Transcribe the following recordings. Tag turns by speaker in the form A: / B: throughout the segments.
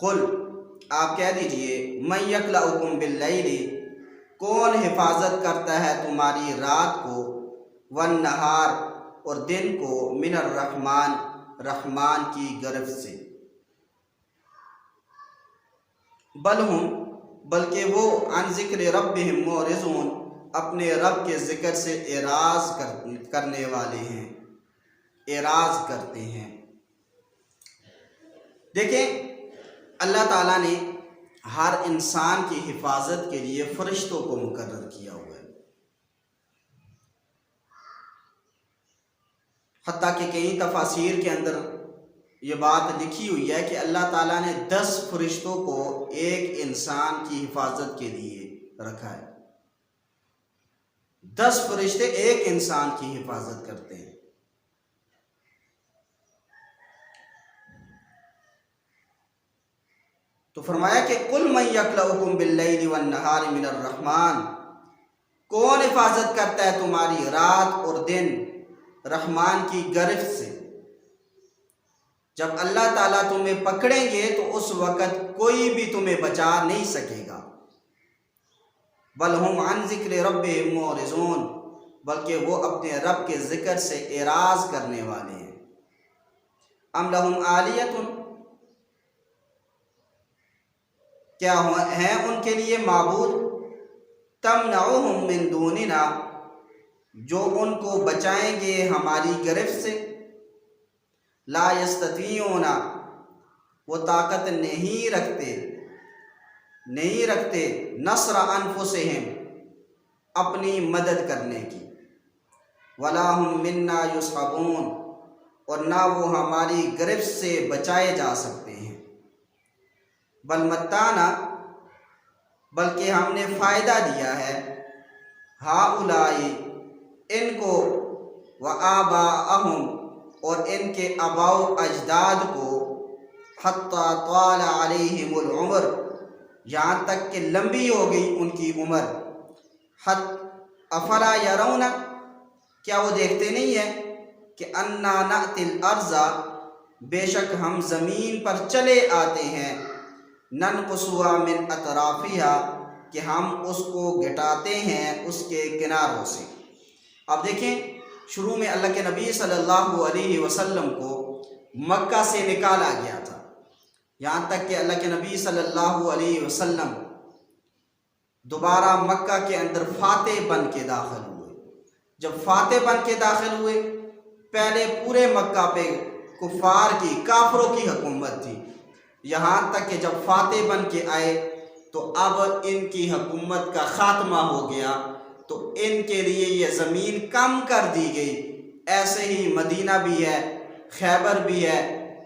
A: قل آپ کہہ دیجئے من یکلؤکم باللیل کون حفاظت کرتا ہے تمہاری رات کو، والنہار اور دن کو، من الرحمن رحمان کی گرفت سے، بلکہ وہ عن ذکر ربہم معرضون اپنے رب کے ذکر سے اعراض کرنے والے ہیں، اعراض کرتے ہیں۔ دیکھیں اللہ تعالیٰ نے ہر انسان کی حفاظت کے لیے فرشتوں کو مقرر کیا ہوا ہے، حتیٰ کہ کئی تفاسیر کے اندر یہ بات لکھی ہوئی ہے کہ اللہ تعالیٰ نے 10 فرشتوں کو ایک انسان کی حفاظت کے لیے رکھا ہے۔ 10 فرشتے ایک انسان کی حفاظت کرتے ہیں۔ تو فرمایا کہ قل من یکلؤکم باللیل والنہار من الرحمن کون حفاظت کرتا ہے تمہاری رات اور دن رحمان کی گرفت سے۔ جب اللہ تعالیٰ تمہیں پکڑیں گے تو اس وقت کوئی بھی تمہیں بچا نہیں سکے گا۔ بل ہم عن ذکر ربہم معرضون بلکہ وہ اپنے رب کے ذکر سے اعراض کرنے والے ہیں۔ ام لہم آلیۃ کیا ہیں ان کے لیے معبود، تمنعہم من دوننا جو ان کو بچائیں گے ہماری گرفت سے، لا یستطیعون وہ طاقت نہیں رکھتے نصر انفسہم اپنی مدد کرنے کی، ولا ہم منا یصحبون اور نہ وہ ہماری گرفت سے بچائے جا سکتے ہیں۔ بل متعنا بلکہ ہم نے فائدہ دیا ہے، ہؤلاء ان کو، وآباءہم اور ان کے آباء و اجداد کو، حتی طال علیہم العمر یہاں تک کہ لمبی ہو گئی ان کی عمر، افلا یرون کیا وہ دیکھتے نہیں ہیں کہ انا نأتی الارض بے شک ہم زمین پر چلے آتے ہیں، ننقصها من اطرافها کہ ہم اس کو گٹاتے ہیں اس کے کناروں سے۔ اب دیکھیں شروع میں اللہ کے نبی صلی اللہ علیہ وسلم کو مکہ سے نکالا گیا تھا، یہاں تک کہ اللہ کے نبی صلی اللہ علیہ وسلم دوبارہ مکہ کے اندر فاتح بن کے داخل ہوئے۔ جب فاتح بن کے داخل ہوئے، پہلے پورے مکہ پہ کفار کی، کافروں کی حکومت تھی، یہاں تک کہ جب فاتح بن کے آئے تو اب ان کی حکومت کا خاتمہ ہو گیا، تو ان کے لیے یہ زمین کم کر دی گئی۔ ایسے ہی مدینہ بھی ہے، خیبر بھی ہے،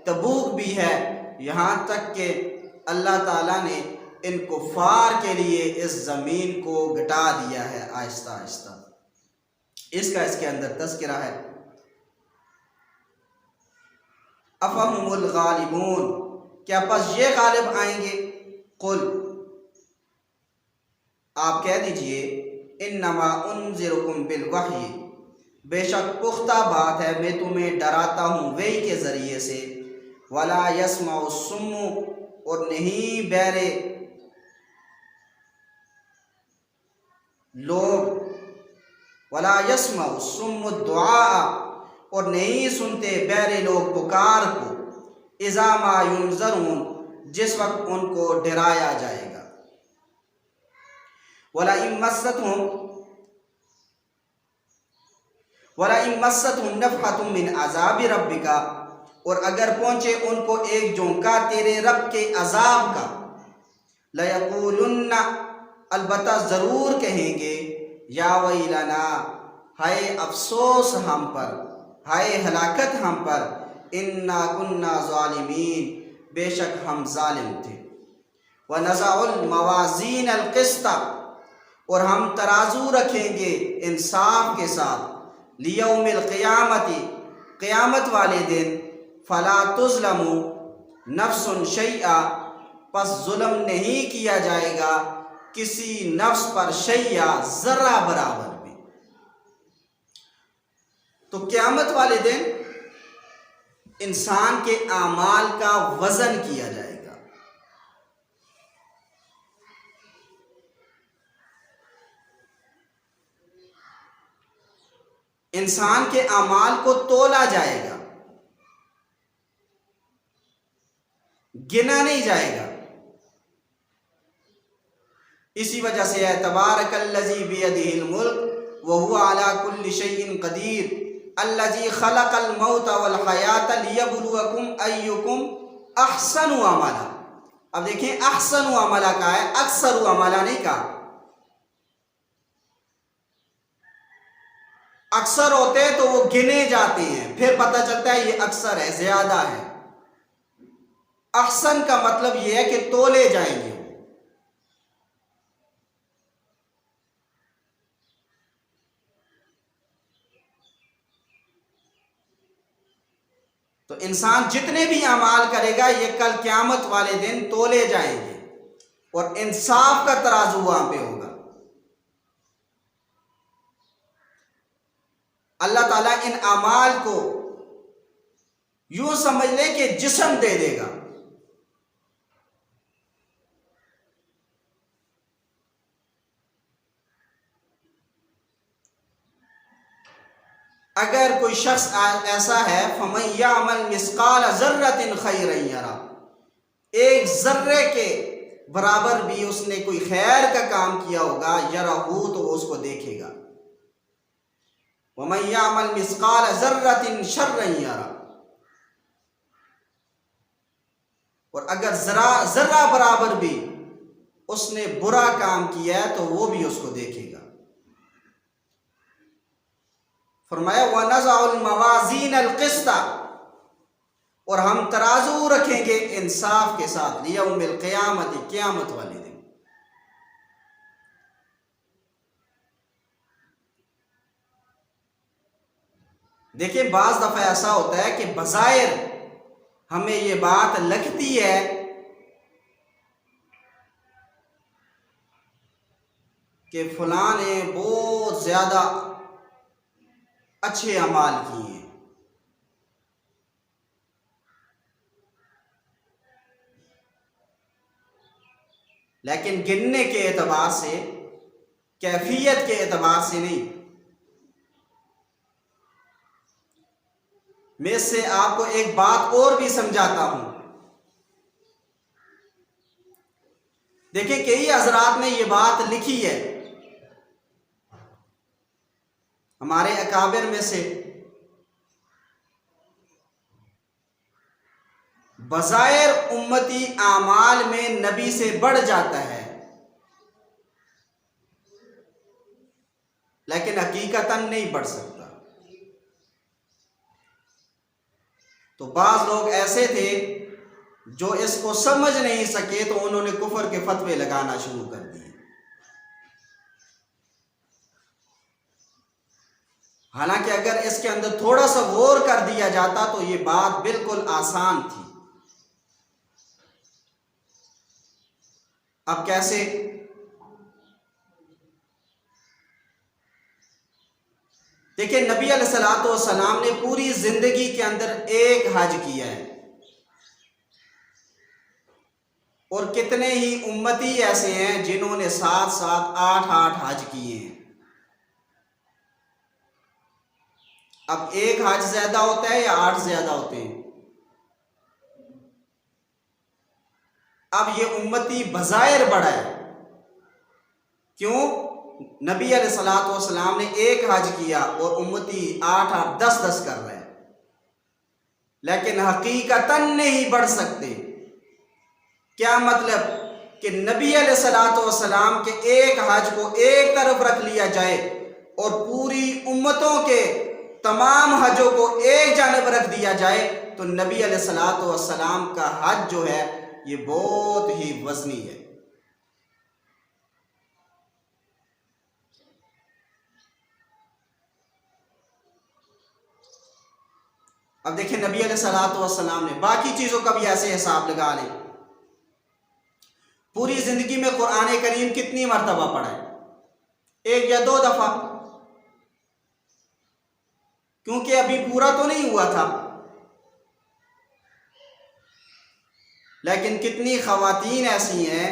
A: تبوک بھی ہے، یہاں تک کہ اللہ تعالیٰ نے ان کفار کے لیے اس زمین کو گٹا دیا ہے آہستہ آہستہ۔ اس کے اندر تذکرہ ہے۔ افہم الغالبون کیا پس یہ غالب آئیں گے؟ قل آپ کہہ دیجئے انما انذرکم بالوحی بے شک پختہ بات ہے میں تمہیں ڈراتا ہوں وحی کے ذریعے سے، ولا یسمع الصم اور نہیں بہرے لوگ، ولا یسمع الصم الدعاء اور نہیں سنتے بہرے لوگ پکار کو، اذا ما ینذرون جس وقت ان کو ڈرایا جائے گا، وَلَئِن مَسَّتْهُمْ نَفْحَةٌ مِّنْ عَذَابِ رَبِّكَ اور اگر پہنچے ان کو ایک جھونکا تیرے رب کے عذاب کا، لَيَقُولُنَّ البتہ ضرور کہیں گے، یا ویلنا ہائے افسوس ہم پر، ہائے ہلاکت ہم پر، انا کنا ظالمین بے شک ہم ظالم تھے، وَنَزَعُ الْمَوَازِينَ الْقِسْطَ اور ہم ترازو رکھیں گے انصاف کے ساتھ، لیوم القیامت قیامت والے دن، فلا تظلم نفس شیئا پس ظلم نہیں کیا جائے گا کسی نفس پر، شیئا ذرہ برابر بھی۔ تو قیامت والے دن انسان کے اعمال کا وزن کیا جائے گا، انسان کے اعمال کو تولا جائے گا، گنا نہیں جائے گا۔ اسی وجہ سے ہے تبارک الذی بیدہ الملک وہو علی کل شیء قدیر الذی خلق الموت والحیات لیبلوکم ایکم احسن عملا۔ اب دیکھیں احسن عملا کا ہے، اکثر عملا نہیں کہا۔ اکثر ہوتے تو وہ گنے جاتے ہیں، پھر پتہ چلتا ہے یہ اکثر ہے، زیادہ ہے۔ احسن کا مطلب یہ ہے کہ تولے جائیں گے۔ تو انسان جتنے بھی اعمال کرے گا یہ کل قیامت والے دن تولے جائیں گے اور انصاف کا ترازو وہاں پہ ہوگا۔ اللہ تعالیٰ ان اعمال کو یوں سمجھ لے کہ جسم دے دے گا۔ اگر کوئی شخص ایسا ہے فَمَن يَعْمَلْ مِثْقَالَ ذَرَّةٍ خَيْرًا يَرَهُ، ایک ذرے کے برابر بھی اس نے کوئی خیر کا کام کیا ہوگا، یَرَهُ تو اس کو دیکھے گا۔ وَمَن يَعْمَلْ مِثْقَالَ ذَرَّةٍ شَرًّا يَرَهُ، اور اگر ذرہ برابر بھی اس نے برا کام کیا ہے تو وہ بھی اس کو دیکھے گا۔ فرمایا وَنَضَعُ الْمَوَازِينَ الْقِسْطَ، اور ہم ترازو رکھیں گے انصاف کے ساتھ، لِيَوْمِ الْقِيَامَةِ، قیامت والے دن۔ دیکھیں بعض دفعہ ایسا ہوتا ہے کہ بظاہر ہمیں یہ بات لگتی ہے کہ فلاں نے بہت زیادہ اچھے اعمال کیے ہیں، لیکن گننے کے اعتبار سے، کیفیت کے اعتبار سے نہیں۔ میں اس سے آپ کو ایک بات اور بھی سمجھاتا ہوں۔ دیکھیں کئی حضرات نے یہ بات لکھی ہے، ہمارے اکابر میں سے، بظاہر امتی اعمال میں نبی سے بڑھ جاتا ہے، لیکن حقیقتاً نہیں بڑھ سکتا۔ تو بعض لوگ ایسے تھے جو اس کو سمجھ نہیں سکے تو انہوں نے کفر کے فتوے لگانا شروع کر دیے، حالانکہ اگر اس کے اندر تھوڑا سا غور کر دیا جاتا تو یہ بات بالکل آسان تھی۔ اب کیسے؟ دیکھیں نبی علیہ الصلوۃ والسلام نے پوری زندگی کے اندر ایک حج کیا ہے، اور کتنے ہی امتی ایسے ہیں جنہوں نے 7 7 8 8 حج کیے ہیں۔ اب ایک حج زیادہ ہوتا ہے یا 8 زیادہ ہوتے ہیں؟ اب یہ امتی بظاہر بڑا ہے، کیوں؟ نبی علیہ الصلوۃ والسلام نے ایک حج کیا اور امتی 8 8 10 10 کر رہے ہیں، لیکن حقیقتاً نہیں بڑھ سکتے۔ کیا مطلب؟ کہ نبی علیہ الصلوۃ والسلام کے ایک حج کو ایک طرف رکھ لیا جائے اور پوری امتوں کے تمام حجوں کو ایک جانب رکھ دیا جائے تو نبی علیہ الصلوۃ والسلام کا حج جو ہے یہ بہت ہی وزنی ہے۔ اب دیکھیں نبی علیہ الصلوۃ والسلام نے باقی چیزوں کا بھی ایسے حساب لگا لیں، پوری زندگی میں قرآن کریم کتنی مرتبہ پڑھا ہے؟ 1 یا 2 دفعہ، کیونکہ ابھی پورا تو نہیں ہوا تھا۔ لیکن کتنی خواتین ایسی ہیں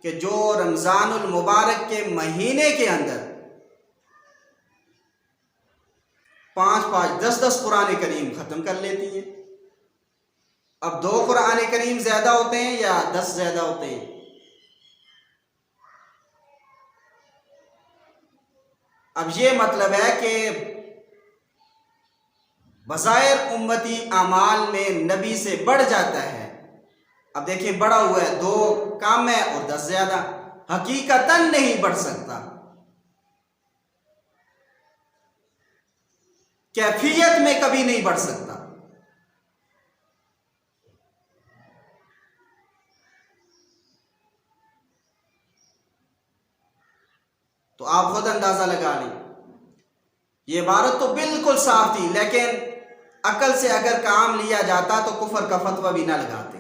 A: کہ جو رمضان المبارک کے مہینے کے اندر 5 10 قرآن کریم ختم کر لیتی ہیں۔ اب 2 قرآن کریم زیادہ ہوتے ہیں یا 10 زیادہ ہوتے ہیں؟ اب یہ مطلب ہے کہ بظاہر امتی اعمال میں نبی سے بڑھ جاتا ہے۔ اب دیکھیں بڑا ہوا ہے، 2 کم ہے اور 10 زیادہ، حقیقتاً نہیں بڑھ سکتا، کیفیت میں کبھی نہیں بڑھ سکتا۔ تو آپ خود اندازہ لگا لیں، یہ عبارت تو بالکل صاف تھی، لیکن عقل سے اگر کام لیا جاتا تو کفر کا فتویٰ بھی نہ لگاتے۔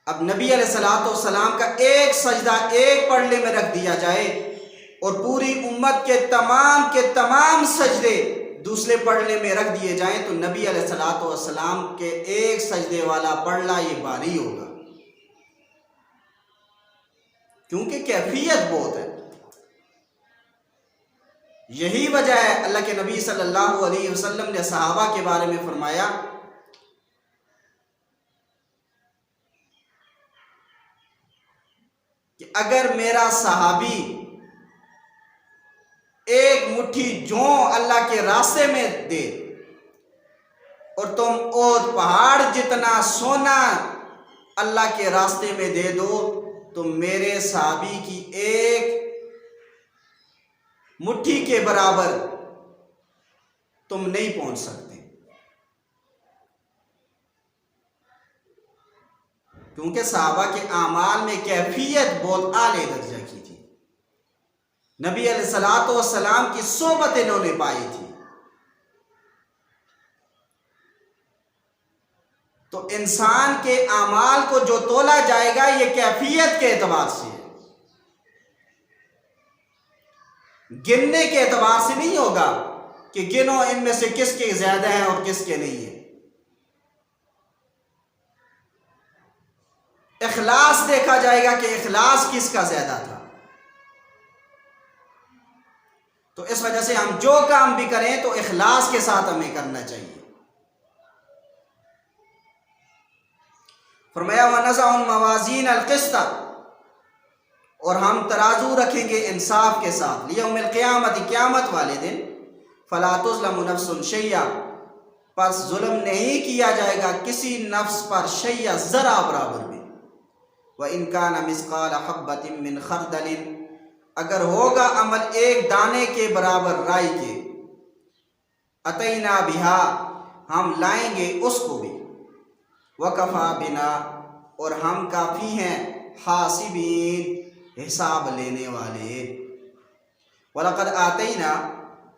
A: اب نبی علیہ الصلوۃ والسلام کا ایک سجدہ ایک پڑھنے میں رکھ دیا جائے اور پوری امت کے تمام سجدے دوسرے پڑھنے میں رکھ دیے جائیں تو نبی علیہ الصلوۃ والسلام کے ایک سجدے والا پڑھنا یہ بھاری ہوگا، کیونکہ کیفیت بہت ہے۔ یہی وجہ ہے اللہ کے نبی صلی اللہ علیہ وسلم نے صحابہ کے بارے میں فرمایا کہ اگر میرا صحابی ایک مٹھی جو اللہ کے راستے میں دے اور تم احد پہاڑ جتنا سونا اللہ کے راستے میں دے دو تو میرے صحابی کی ایک مٹھی کے برابر تم نہیں پہنچ سکتے، کیونکہ صحابہ کے اعمال میں کیفیت بہت اعلی درجہ کی تھی، نبی علیہ الصلوۃ والسلام کی صحبت انہوں نے پائی تھی۔ تو انسان کے اعمال کو جو تولا جائے گا یہ کیفیت کے اعتبار سے ہے، گننے کے اعتبار سے نہیں ہوگا کہ گنو ان میں سے کس کے زیادہ ہیں اور کس کے نہیں ہیں۔ اخلاص دیکھا جائے گا کہ اخلاص کس کا زیادہ تھا۔ تو اس وجہ سے ہم جو کام بھی کریں تو اخلاص کے ساتھ ہمیں کرنا چاہیے۔ فرمایا وَنَزَعُ الْمَوَازِينَ الْقِسْطَ، اور ہم ترازو رکھیں گے انصاف کے ساتھ، لیوم القیامت، قیامت والے دن، فَلَا تُظْلَمُ نَفْسٌ شَيْئًا، پس ظلم نہیں کیا جائے گا کسی نفس پر، شیء ذرا برابر بھی، وَإِنْ كَانَ مِثْقَالَ حَبَّةٍ مِّنْ خَرْدَلٍ، اگر ہوگا عمل ایک دانے کے برابر رائی کے، اتینا بہا، ہم لائیں گے اس کو بھی، وکفا بنا، اور ہم کافی ہیں، حاسبین، حساب لینے والے، وَلَقَدْ آتَيْنَا،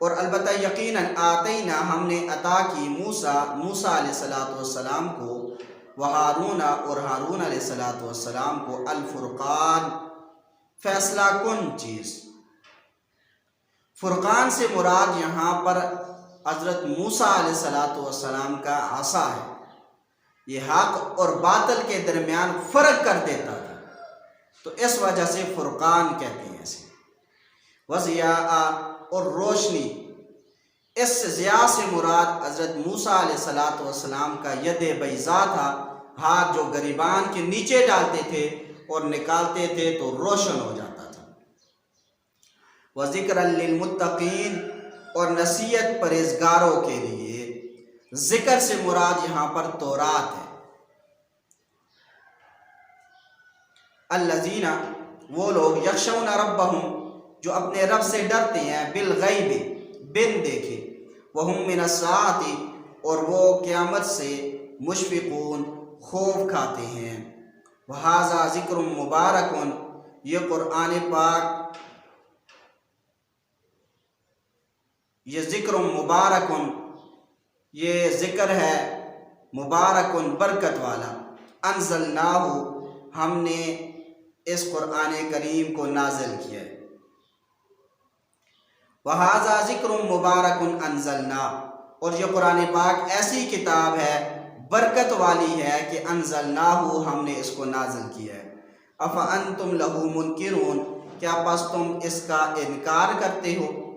A: اور البتہ یقیناً آتینا، ہم نے عطا کی موسیٰ علیہ السلام کو، وہارون، اور ہارون علیہ السلام کو، الفرقان، فیصلہ کن چیز۔ فرقان سے مراد یہاں پر حضرت موسیٰ علیہ السلام کا عصا ہے، یہ حق اور باطل کے درمیان فرق کر دیتا تھا، تو اس وجہ سے فرقان کہتے ہیں اسے۔ وضیاء، اور روشنی، اس ضیاء سے مراد حضرت موسیٰ علیہ السلام کا ید بیضاء تھا، ہاتھ جو گریبان کے نیچے ڈالتے تھے اور نکالتے تھے تو روشن ہو جاتا تھا۔ وَذِكْرًا لِّلْمُتَّقِينَ، اور نصیحت پرہیزگاروں کے لیے، ذکر سے مراد یہاں پر تورات ہے۔ الذین، وہ لوگ، یخشون ربہم، جو اپنے رب سے ڈرتے ہیں، بالغیب، بن دیکھے، وہم من الساعۃ، اور وہ قیامت سے، مشفقون، خوف کھاتے ہیں۔ وہذا ذکر مبارک، یہ قرآن پاک، یہ ذکر مبارک، یہ ذکر ہے مبارک، برکت والا، انزلناہ، ہم نے اس قرآن کریم کو نازل کیا ہے۔ وَهَذَا ذِكْرٌ مُبَارَكٌ أَنزَلْنَا، اور یہ قرآن پاک ایسی کتاب ہے برکت والی ہے کہ انزلناہ ہم نے اس کو نازل کیا ہے۔ افانتم لہ منکرون کیا پس تم اس کا انکار کرتے ہو؟